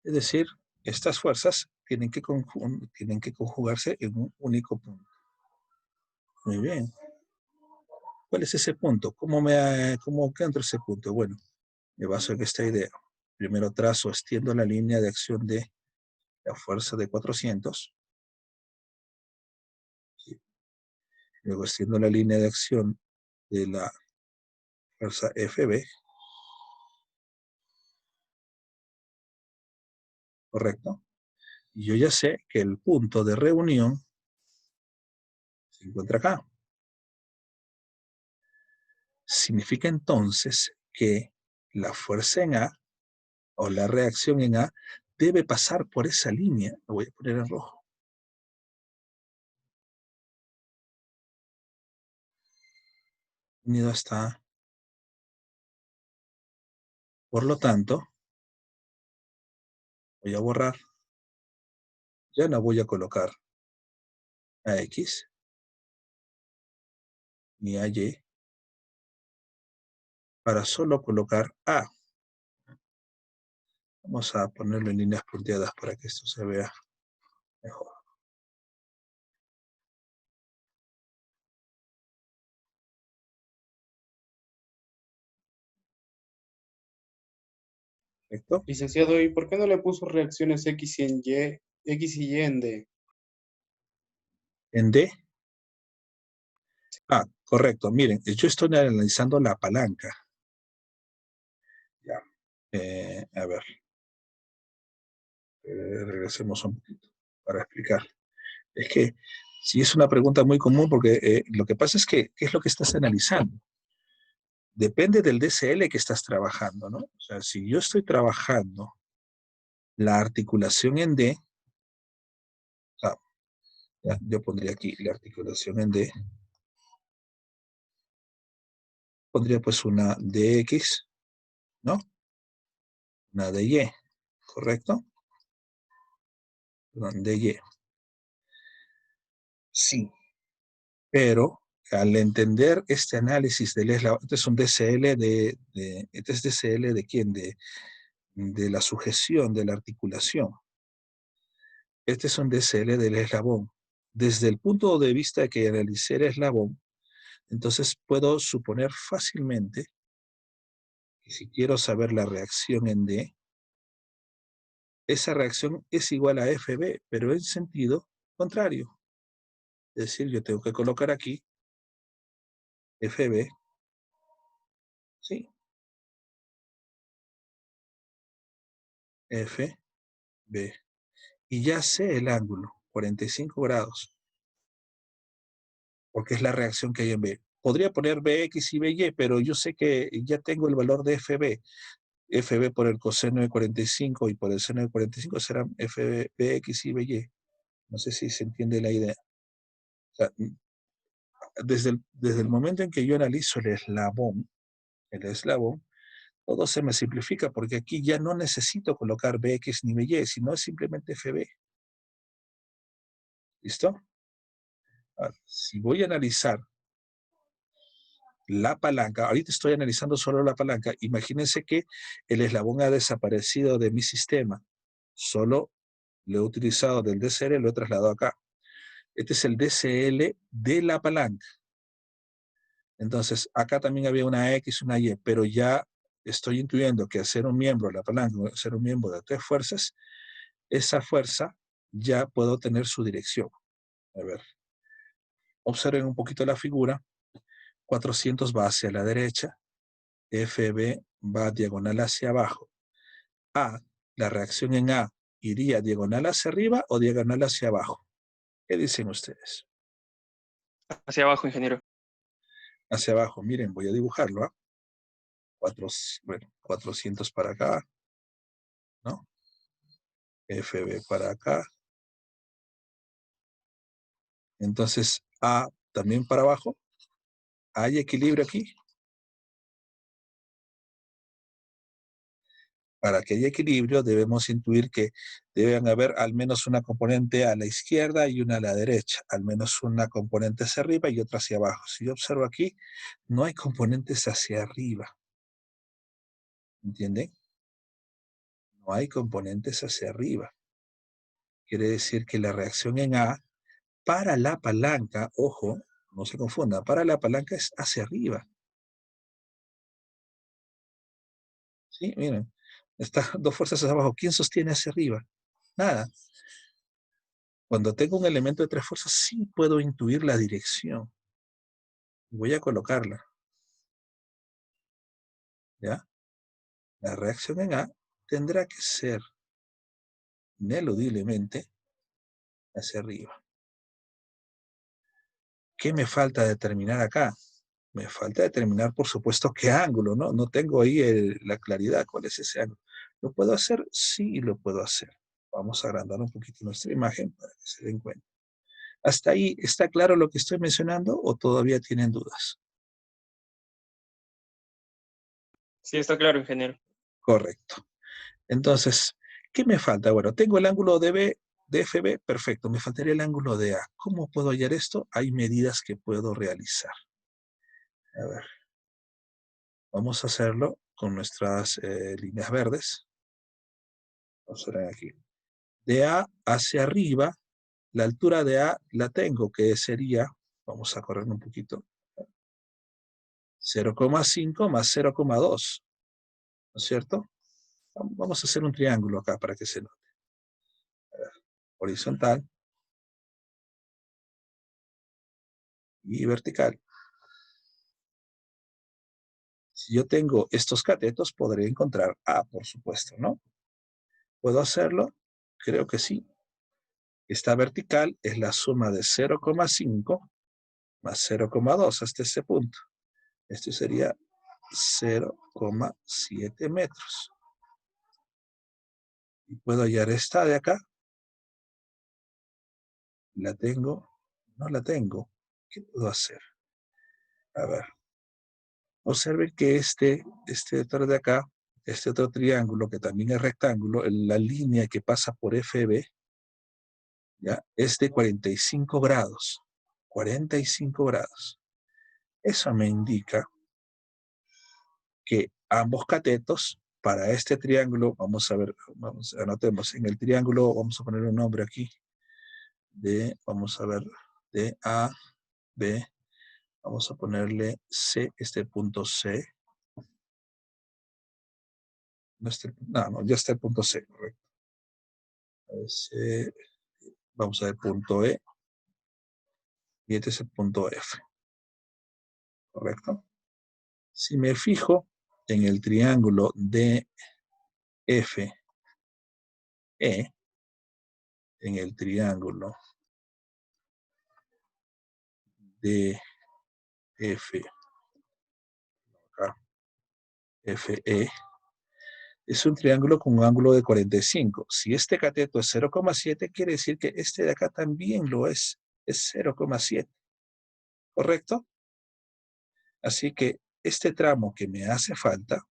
[SPEAKER 1] Es decir, estas fuerzas tienen que conjugarse en un único punto. Muy bien. ¿Cuál es ese punto? ¿Cómo encuentro ese punto? Bueno, me baso en esta idea. Primero extiendo la línea de acción de la fuerza de 400. Luego extiendo la línea de acción de la fuerza FB. ¿Correcto? Y yo ya sé que el punto de reunión se encuentra acá. Significa entonces que la fuerza en A o la reacción en A debe pasar por esa línea. Lo voy a poner en rojo. Unido hasta A. Por lo tanto, voy a borrar. Ya no voy a colocar a X ni a Y para solo colocar A. Vamos a ponerlo en líneas punteadas para que esto se vea mejor. ¿Correcto?
[SPEAKER 2] Licenciado, ¿y por qué no le puso reacciones X y en Y, X y Y en D?
[SPEAKER 1] En D. Ah, correcto. Miren, yo estoy analizando la palanca. Ya. A ver. Regresemos un poquito para explicar. Es que sí es una pregunta muy común porque lo que pasa es que, ¿qué es lo que estás analizando? Depende del DCL que estás trabajando, ¿no? O sea, si yo estoy trabajando la articulación en D, yo pondría aquí la articulación en D, pondría pues una DX, ¿no? Una DY, ¿correcto? Perdón, DY. Sí, pero al entender este análisis del eslabón, este es un DCL este es DCL de quién? De la sujeción, de la articulación. Este es un DCL del eslabón. Desde el punto de vista de que analicé el eslabón, entonces puedo suponer fácilmente que si quiero saber la reacción en D, esa reacción es igual a FB, pero en sentido contrario. Es decir, yo tengo que colocar aquí FB, ¿sí? FB. Y ya sé el ángulo, 45 grados, porque es la reacción que hay en B. Podría poner BX y BY, pero yo sé que ya tengo el valor de FB. FB por el coseno de 45 y por el seno de 45 serán FB, BX y BY. No sé si se entiende la idea. O sea, desde el momento en que yo analizo el eslabón, todo se me simplifica porque aquí ya no necesito colocar BX ni BY, sino simplemente FB. ¿Listo? Ahora, si voy a analizar la palanca, ahorita estoy analizando solo la palanca, imagínense que el eslabón ha desaparecido de mi sistema, solo lo he utilizado del DCL y lo he trasladado acá. Este es el DCL de la palanca. Entonces, acá también había una X, una Y, pero ya estoy intuyendo que hacer un miembro de la palanca, ser un miembro de 3 fuerzas, esa fuerza ya puedo tener su dirección. A ver, observen un poquito la figura. 400 va hacia la derecha, FB va diagonal hacia abajo. A, la reacción en A, ¿iría diagonal hacia arriba o diagonal hacia abajo? ¿Qué dicen ustedes?
[SPEAKER 3] Hacia abajo, ingeniero.
[SPEAKER 1] Hacia abajo, miren, voy a dibujarlo. ¿Ah? 400 para acá, ¿no? FB para acá. Entonces, A también para abajo. ¿Hay equilibrio aquí? Para que haya equilibrio, debemos intuir que deben haber al menos una componente a la izquierda y una a la derecha. Al menos una componente hacia arriba y otra hacia abajo. Si yo observo aquí, no hay componentes hacia arriba. ¿Entienden? No hay componentes hacia arriba. Quiere decir que la reacción en A para la palanca, ojo, no se confunda, para la palanca es hacia arriba. ¿Sí? Miren, están 2 fuerzas hacia abajo. ¿Quién sostiene hacia arriba? Nada. Cuando tengo un elemento de 3 fuerzas, sí puedo intuir la dirección. Voy a colocarla. ¿Ya? La reacción en A tendrá que ser ineludiblemente hacia arriba. ¿Qué me falta determinar acá? Me falta determinar, por supuesto, qué ángulo, ¿no? No tengo ahí la claridad, cuál es ese ángulo. ¿Lo puedo hacer? Sí, lo puedo hacer. Vamos a agrandar un poquito nuestra imagen para que se den cuenta. ¿Hasta ahí está claro lo que estoy mencionando o todavía tienen dudas?
[SPEAKER 3] Sí, está claro, ingeniero.
[SPEAKER 1] Correcto. Entonces, ¿qué me falta? Bueno, tengo el ángulo de FB, perfecto. Me faltaría el ángulo de A. ¿Cómo puedo hallar esto? Hay medidas que puedo realizar. A ver, vamos a hacerlo con nuestras líneas verdes. Observen aquí. De A hacia arriba, la altura de A la tengo, que sería, vamos a correr un poquito, 0,5 más 0,2, ¿no es cierto? Vamos a hacer un triángulo acá para que se note. Horizontal y vertical. Si yo tengo estos catetos, podré encontrar A, por supuesto, ¿no? ¿Puedo hacerlo? Creo que sí. Esta vertical es la suma de 0,5 más 0,2 hasta este punto. Esto sería 0,7 metros. Y puedo hallar esta de acá. ¿La tengo? No la tengo. ¿Qué puedo hacer? A ver. Observen que este otro de acá, este otro triángulo que también es rectángulo, la línea que pasa por FB, ¿ya? Es de 45 grados. 45 grados. Eso me indica que ambos catetos, para este triángulo, vamos a ver, anotemos, en el triángulo, vamos a poner un nombre aquí, vamos a ver, de A, B, vamos a ponerle C, este punto C. No, ya está el punto C, correcto. Vamos a ver punto E, y este es el punto F, ¿correcto? Si me fijo en el triángulo DFE, en el triángulo DF, acá, FE, es un triángulo con un ángulo de 45. Si este cateto es 0,7, quiere decir que este de acá también lo es 0,7, ¿correcto? Así que este tramo que me hace falta,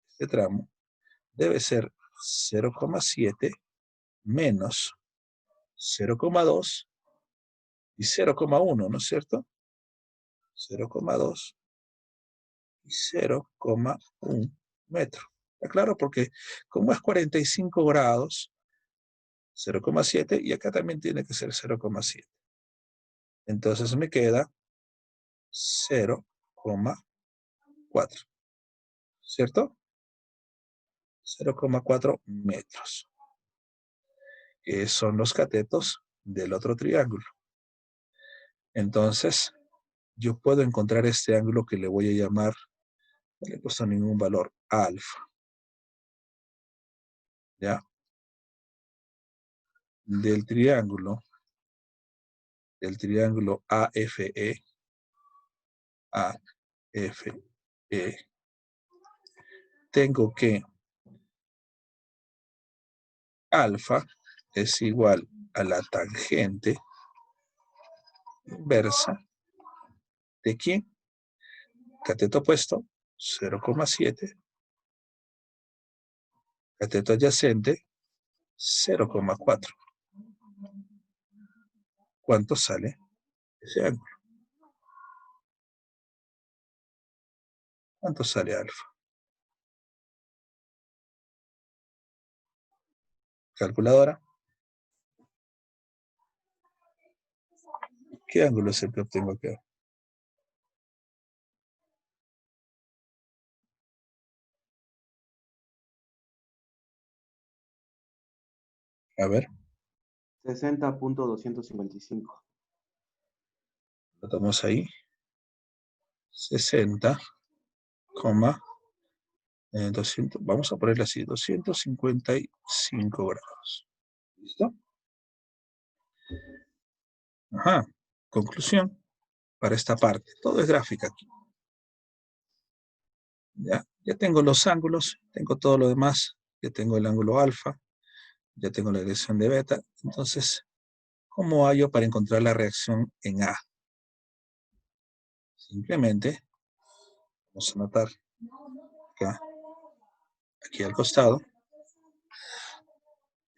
[SPEAKER 1] este tramo, debe ser 0,7 menos 0,2 y 0,1, ¿no es cierto? 0,2 y 0,1 metro. ¿Está claro? Porque como es 45 grados, 0,7 y acá también tiene que ser 0,7. Entonces me queda 0,4. ¿Cierto? 0,4 metros. Que son los catetos del otro triángulo. Entonces, yo puedo encontrar este ángulo que le voy a llamar, no le he puesto ningún valor, alfa. ¿Ya? Del triángulo AFE, tengo que alfa es igual a la tangente inversa de ¿quién? Cateto opuesto, 0,7. Cateto adyacente, 0,4. ¿Cuánto sale ese ángulo? ¿Cuánto sale alfa? Calculadora. ¿Qué ángulo es el que obtengo acá? A ver,
[SPEAKER 4] 60.255.
[SPEAKER 1] lo tomamos ahí. 60, 200, vamos a ponerle así, 255 grados. ¿Listo? Ajá. Conclusión para esta parte. Todo es gráfica aquí. Ya tengo los ángulos, tengo todo lo demás. Ya tengo el ángulo alfa, ya tengo la dirección de beta. Entonces, ¿cómo hallo para encontrar la reacción en A? Simplemente, vamos a anotar acá, aquí al costado,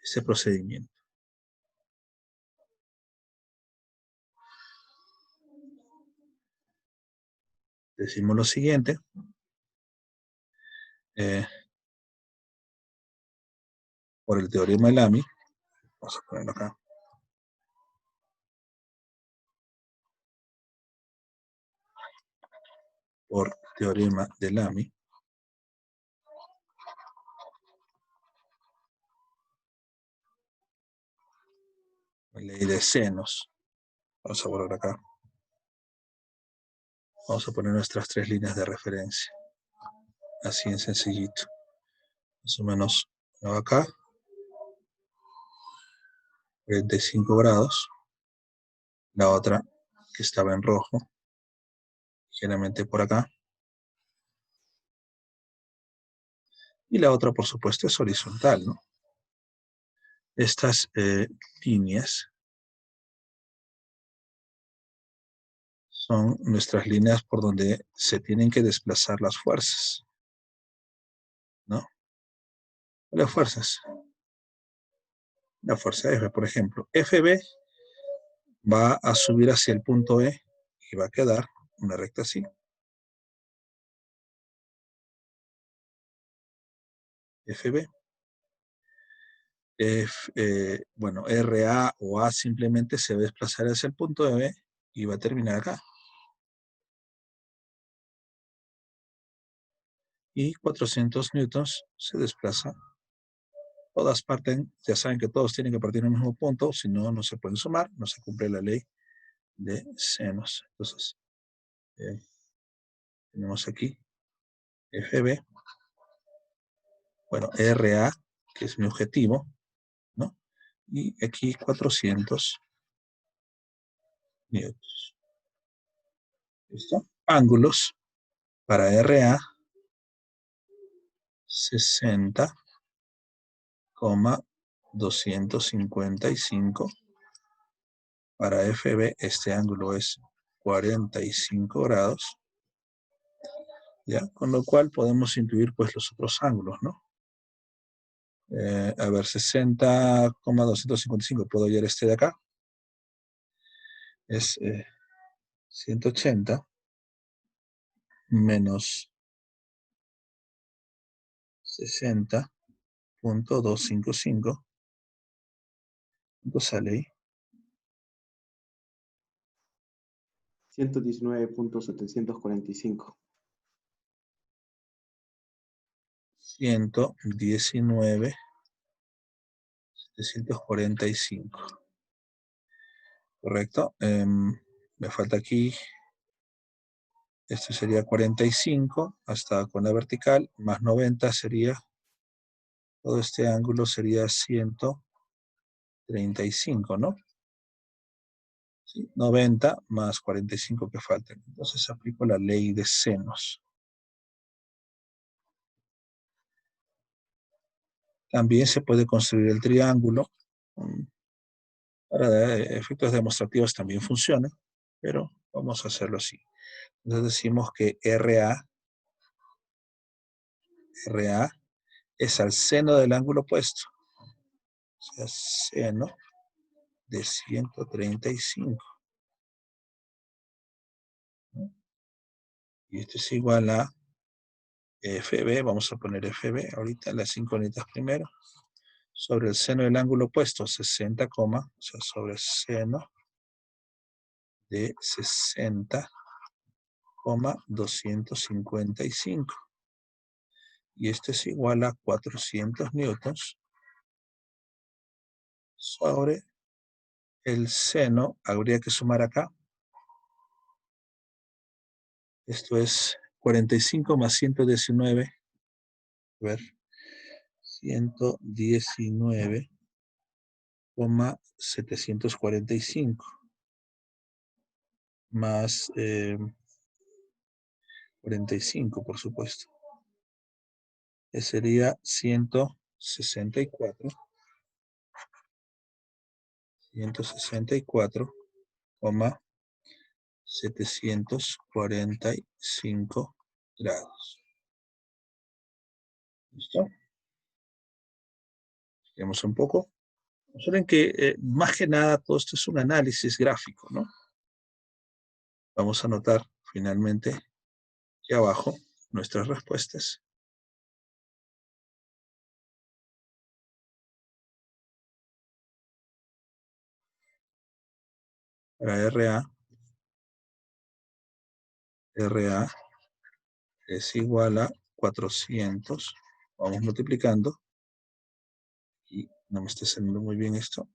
[SPEAKER 1] ese procedimiento. Decimos lo siguiente. Por el teorema de Lamy, vamos a ponerlo acá. Por teorema de Lamy, la ley de senos. Vamos a borrar acá. Vamos a poner nuestras 3 líneas de referencia. Así en sencillito. Más o menos acá. 45 grados. La otra que estaba en rojo. Ligeramente por acá. Y la otra, por supuesto, es horizontal, ¿no? Estas líneas son nuestras líneas por donde se tienen que desplazar las fuerzas, ¿no? Las fuerzas. La fuerza F, por ejemplo. FB va a subir hacia el punto E y va a quedar una recta así. FB. Bueno, RA o A simplemente se va a desplazar hacia el punto E y va a terminar acá. Y 400 newtons se desplaza. Todas parten, ya saben que todos tienen que partir en el mismo punto, si no, no se pueden sumar, no se cumple la ley de senos. Entonces, tenemos aquí FB, bueno, RA, que es mi objetivo, ¿no? Y aquí 400 newtons. ¿Listo? Ángulos para RA, 60,255. Para FB, este ángulo es 45 grados. ¿Ya? Con lo cual podemos intuir pues los otros ángulos, ¿no? A ver, 60,255, puedo hallar este de acá. Es 180 menos 60,255. ¿Cuánto sale ahí?
[SPEAKER 4] 119.745.
[SPEAKER 1] 119.745. Correcto. Me falta aquí. Esto sería 45 hasta con la vertical, más 90 sería, todo este ángulo sería 135, ¿no? Sí, 90 más 45 que faltan. Entonces aplico la ley de senos. También se puede construir el triángulo. Para efectos demostrativos también funciona, pero vamos a hacerlo así. Entonces decimos que RA es al seno del ángulo opuesto. O sea, seno de 135. ¿No? Y esto es igual a FB, vamos a poner FB ahorita, las 5 unitas primero, sobre el seno del ángulo opuesto, 60, o sea, sobre el seno de 60, 255. Y esto es igual a 400 newtons sobre el seno, habría que sumar acá. Esto es 45 más 119. A ver, 119,745 más 45, por supuesto. Sería 164,745 grados. ¿Listo? Veamos un poco. Observen que más que nada todo esto es un análisis gráfico, ¿no? Vamos a anotar finalmente aquí abajo nuestras respuestas. Para RA es igual a 400. Vamos multiplicando. Y no me está saliendo muy bien esto.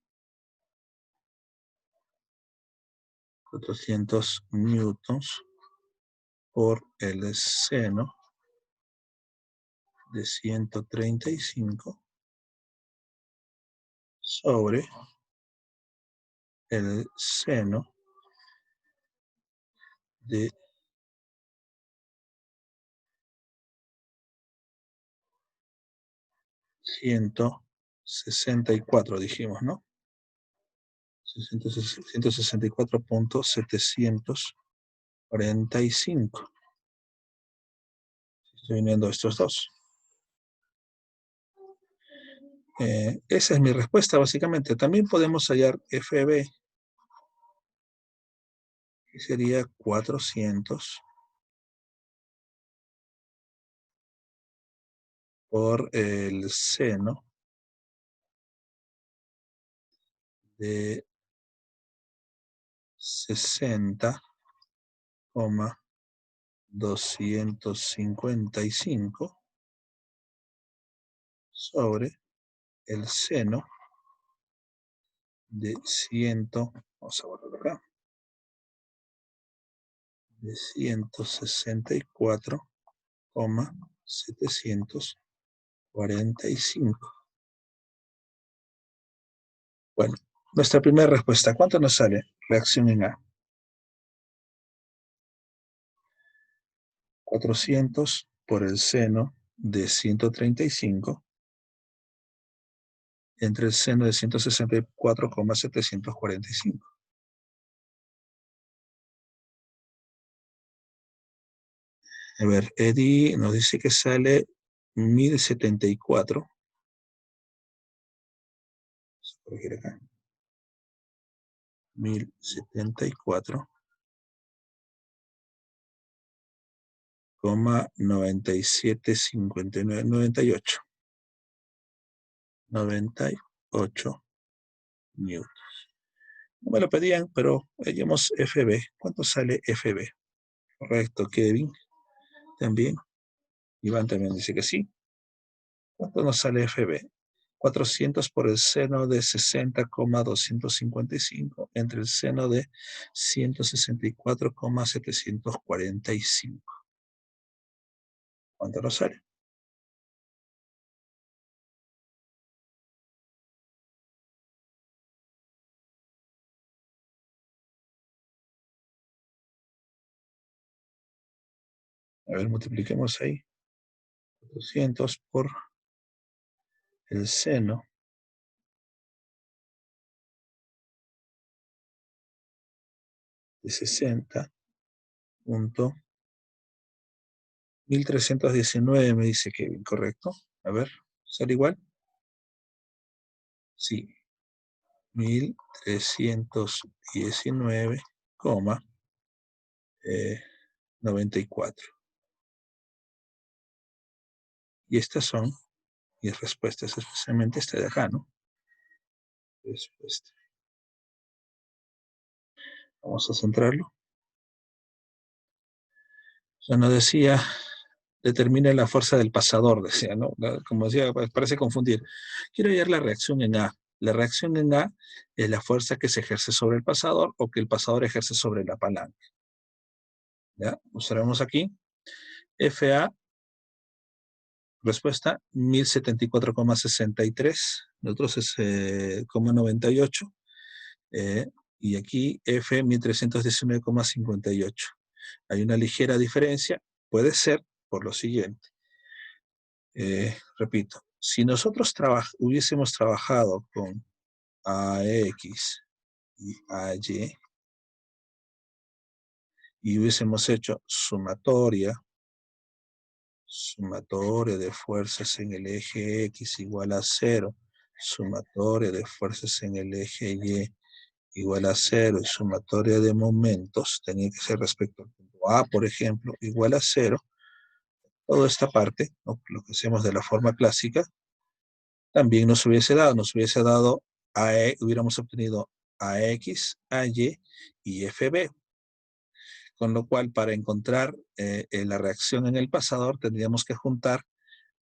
[SPEAKER 1] 400 newtons por el seno de 135 sobre el seno de 164, dijimos, ¿no? 164.745. Estoy uniendo estos dos. Esa es mi respuesta, básicamente. También podemos hallar FB, que sería 400 por el seno de 60,255 sobre el seno de 100, vamos a borrar acá, de 164,745. Bueno, nuestra primera respuesta, ¿cuánto nos sale? Reacción en A. 400 por el seno de 135 entre el seno de 164,745. A ver, Eddie nos dice que sale 1074. Vamos a corregir acá. 1074,9759, 98. 98 newtons. No me lo pedían, pero hallemos FB. ¿Cuánto sale FB? Correcto, Kevin. También. Iván también dice que sí. ¿Cuánto nos sale FB? 400 por el seno de 60,255 entre el seno de 164,745. ¿Cuánto nos sale? A ver, multipliquemos ahí. 400 por el seno de 60,1319 me dice Kevin, ¿correcto? A ver, ¿sale igual? Sí. 1319,94. Y estas son mis respuestas, especialmente esta de acá, ¿no? Respuesta. Vamos a centrarlo. Ya nos decía, determina la fuerza del pasador, decía, ¿no? Como decía, parece confundir. Quiero hallar la reacción en A. La reacción en A es la fuerza que se ejerce sobre el pasador o que el pasador ejerce sobre la palanca. ¿Ya? Observamos aquí. FA, respuesta 1074,63. Nosotros es 98. Y aquí F 1319,58. Hay una ligera diferencia. Puede ser por lo siguiente. Repito, si nosotros hubiésemos trabajado con AX y AY y hubiésemos hecho sumatoria de fuerzas en el eje X igual a 0, sumatoria de fuerzas en el eje Y igual a 0 y sumatoria de momentos, tenía que ser respecto al punto A, por ejemplo, igual a 0, toda esta parte, ¿no? Lo que hacemos de la forma clásica, también nos hubiese dado hubiéramos obtenido AX, AY y FB. Con lo cual, para encontrar la reacción en el pasador, tendríamos que juntar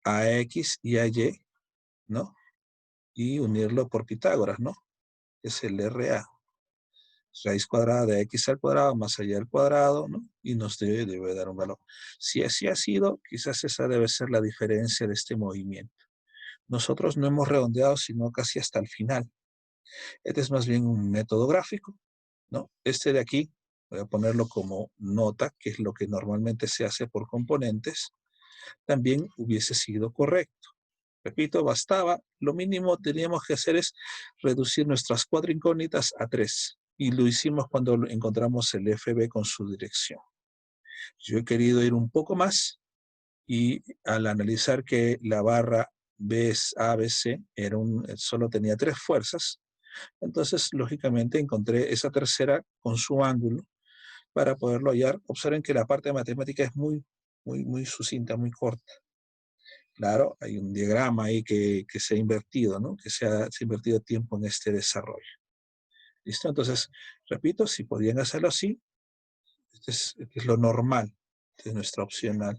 [SPEAKER 1] AX y AY, ¿no? Y unirlo por Pitágoras, ¿no? Es el RA. Raíz cuadrada de X al cuadrado más allá al cuadrado, ¿no? Y nos debe dar un valor. Si así ha sido, quizás esa debe ser la diferencia de este movimiento. Nosotros no hemos redondeado, sino casi hasta el final. Este es más bien un método gráfico, ¿no? Este de aquí, voy a ponerlo como nota, que es lo que normalmente se hace por componentes, también hubiese sido correcto. Repito, bastaba, lo mínimo que teníamos que hacer es reducir nuestras 4 incógnitas a 3. Y lo hicimos cuando encontramos el FB con su dirección. Yo he querido ir un poco más y al analizar que la barra ABC solo tenía 3 fuerzas, entonces lógicamente encontré esa tercera con su ángulo para poderlo hallar. Observen que la parte de matemática es muy sucinta, muy corta. Claro, hay un diagrama ahí que se ha invertido, ¿no? Que se ha invertido tiempo en este desarrollo. ¿Listo? Entonces, repito, si podían hacerlo así, este es lo normal, este es nuestra opcional.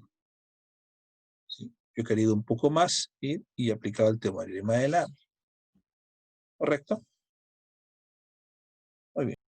[SPEAKER 1] ¿Sí? Yo he querido un poco más y aplicado el teorema de Lamé. ¿Correcto?